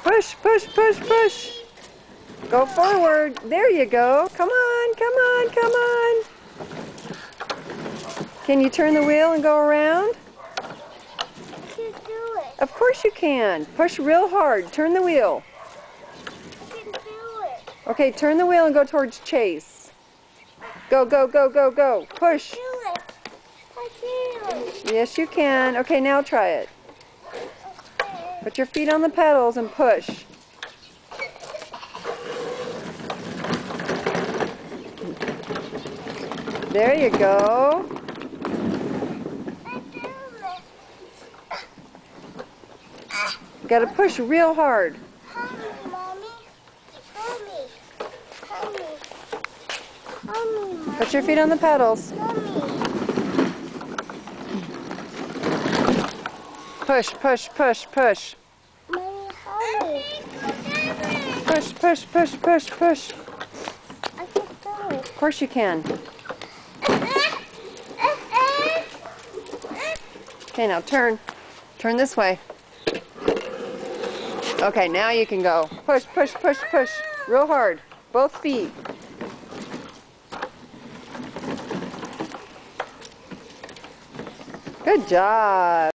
Push, push, push, push. Go forward. There you go. Come on, come on, come on. Can you turn the wheel and go around? I can do it. Of course you can. Push real hard. Turn the wheel. I can do it. Okay, turn the wheel and go towards Chase. Go, go, go, go, go. Push. Do it. I do it. Yes, you can. Okay, now try it. Okay. Put your feet on the pedals and push. There you go. I do it. You gotta push real hard. Help me, Mommy. Help me. Help me. Help me, Mommy. Put your feet on the pedals. Help me. Push, push, push, push. Mommy, help me. Push, push, push, push, push. I can do it. Of course you can. Okay, now turn. Turn this way. Okay, now you can go. Push, push, push, push. Real hard. Both feet. Good job.